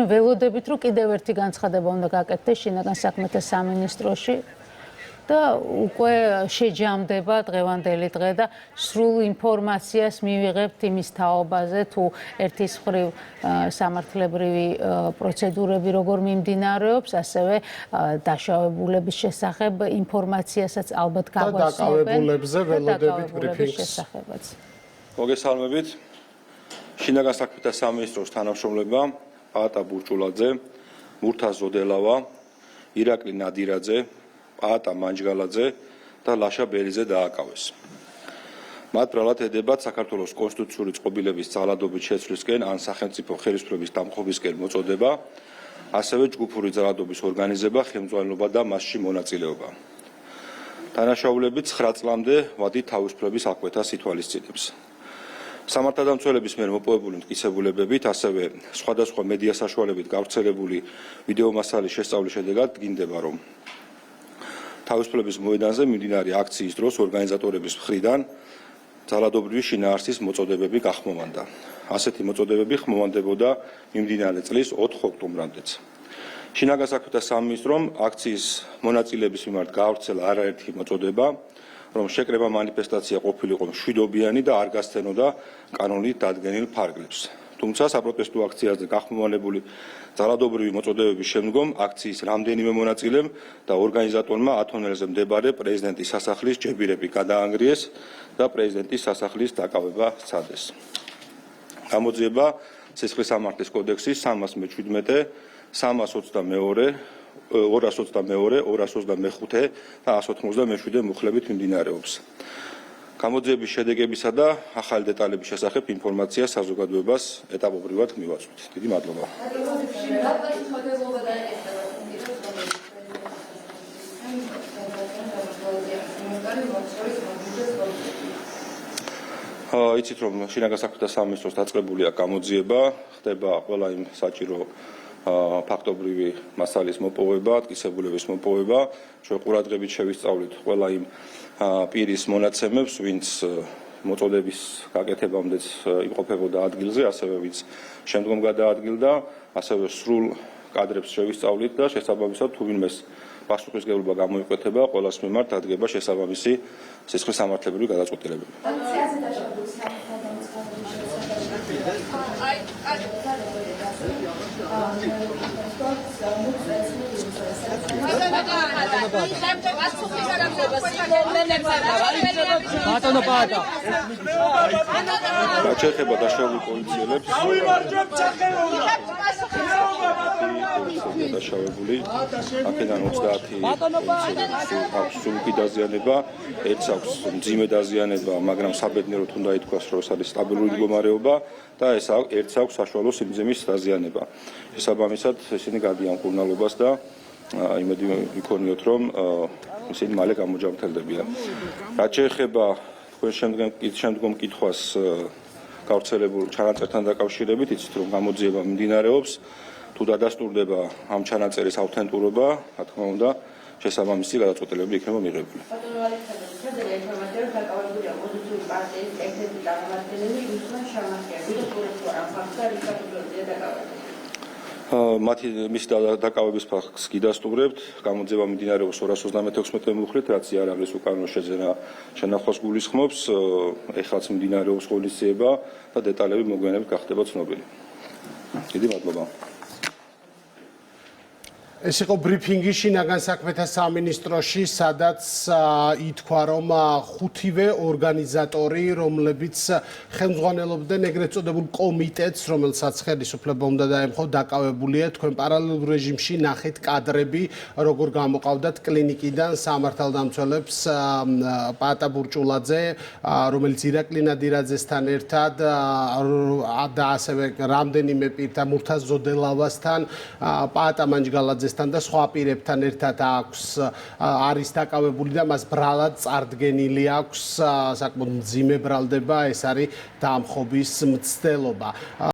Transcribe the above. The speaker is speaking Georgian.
ჩვენ ველოდებით, რომ კიდევ ერთი განცხადება უნდა გაკეთდეს შინაგან საქმეთა სამინისტროში და უკვე შეჯამდება დღევანდელი დღე და სრულ ინფორმაციას მივიღებთ იმის თაობაზე, თუ ერთის მხრივ სამართლებრივი პროცედურები როგორ მიმდინარეობს, ასევე დაშავებულების შესახებ ინფორმაციასაც ალბათ გაგვასწრებენ და დაკავებულებზე ველოდებით ბრიფინგს შესახებაც. მოგესალმებით. შინაგან საქმეთა სამინისტროს თანამშრომლებმა პაატა ბურჭულაძე, მურთაზ ზოდელავა, ირაკლი ნადირაძე, პაატა მანჯგალაძე და ლაშა ბერიძე დააკავეს. მათ ბრალად ედებათ საქართველოს კონსტიტუციური წყობილების ძალადობით შეცვლისკენ ან სახელმწიფო ხელისუფლების დამხობისკენ მოწოდება, ასევე ჯგუფური ძალადობის ორგანიზება, ხელმძღვანელობა და მასში მონაწილეობა. დანაშაულები 9 წლამდე ვადით თავისუფლების აღკვეთას ითვალისწინებს. სამართალდამცველების მიერ მოპოვებული მტკიცებულებებით, ასევე სხვადასხვა მედია საშუალებით გავრცელებული ვიდეო მასალის შესწავლის შედეგად დგინდება, რომ თავისუფლების მოედანზე მიმდინარე აქციის დროს ორგანიზატორების მხრიდან ძალადობრივი შინაარსის მოწოდებები გახმოვანდა. ასეთი მოწოდებები ხმოვანდებოდა მიმდინარე წლის 4 ოქტომბრამდეც. შინაგან საქმეთა სამინისტრომ აქციის მონაწილეების მიმართ გაავრცელა არაერთი მოწოდება, რომ შეკრება მანიფესტაცია ყოფილიყო მშვიდობიანი და არ გასცენოდა კანონით დადგენილ ფარგლებს. თუმცა საპროტესტო აქციაზე გახმოვანებული ძალადობრივი მოწოდებების შემდგომ აქციის რამდენიმე მონაწილემ და ორგანიზატორმა ათონელზე მდებარე პრეზიდენტის სასახლის ჯებირები გადაანგრიეს და პრეზიდენტის სასახლის დაკავება სცადეს. გამოძიება სისხლის სამართლის კოდექსის 317, 322, 222, 225 და 197 მუხლებით მიმდინარეობს. გამოძიების შედეგებისა და ახალი დეტალების შესახებ ინფორმაცია საზოგადოებას ეტაპობრივად მივაწვით. დიდი მადლობა. იცით რომ შინაგან საქმეთა სამინისტროს დაწყებულია გამოძიება, ხდება ყველა იმ საჭირო ფაქტობრივი მასალის მოპოვება, მტკიცებულების მოპოვება, ჩვენ ყურადღებით შევისწავლით ყველა იმ პირის მონაცემებს, ვინც მოწოდების გაკეთებამდეც იმყოფებოდა ადგილზე, ასევე ვინც შემდგომ გადაადგილდა, ასევე სრულ კადრებს შევისწავლით და შესაბამისად თუ ვინმეს პასუხისმგებლობა გამოიკვეთება, ყველას მიმართ დადგება შესაბამისი სისხლის სამართლებრივი გადაწყვეტილებები. რაც შეეხება დაშავებულ პოლიციელებს, დაშავებული აქედან 30 აქვს სულკი დაზიანება, ერთს აქვს მძიმე დაზიანება, მაგრამ საბედნიეროდ უნდა ითქვას, რომ ეს არის სტაბილური მდგომარეობა და ერთს აქვს საშუალო სიმძიმის დაზიანება. შესაბამისად, ისინი გადიან მკურნალობას და იმედი ვიქონიოთ, რომ ისინი მალე გამოჯანმრთელდებიან. რაც შეეხება თქვენ შემდგომ კითხვას გავრცელებულ ჩანაწერთან დაკავშირებით, იცით რომ გამოძიება მიმდინარეობს, თუ დადასტურდება ამ ჩანაწერის ავთენტურობა, რა თქმა უნდა, შესაბამისი გადაწყვეტილებები იქნება მიღებული. მის დაკავების ფაქტს გიდასტურებთ, გამოძიება მიმდინარეობს 236 მუხლით, რაც იარაღის უკანონო შეძენა შენახვას გულისხმობს, ეხლაც მიმდინარეობს ღონისძიება და დეტალები მოგვიანებით გახდება ცნობილი. დიდი მადლობა. ეს იყო ბრიფინგი შინაგან საქმეთა სამინისტროში, სადაც ითქვა, რომ 5-ვე ორგანიზატორი, რომლებიც ხელმძღვანელობდნენ ეგრეთ წოდებულ კომიტეტს, რომელსაც ხელისუფლება უნდა დაემხო, დაკავებულია. თქვენ პარალელურ რეჟიმში ნახეთ კადრები, როგორ გამოყავდათ კლინიკიდან სამართალდამცველებს პაატა ბურჭულაძე, რომელიც ირაკლი ნადირაძესთან ერთად და ასევე რამდენიმე პირთან, მურთაზ ზოდელავასთან, პაატა მანჯგალაძესთან და სხვა პირებთან ერთად არის დაკავებული და მას ბრალად წარდგენილი აქვს საკმაოდ მძიმე ბრალდება, ეს არის დამხობის მცდელობა.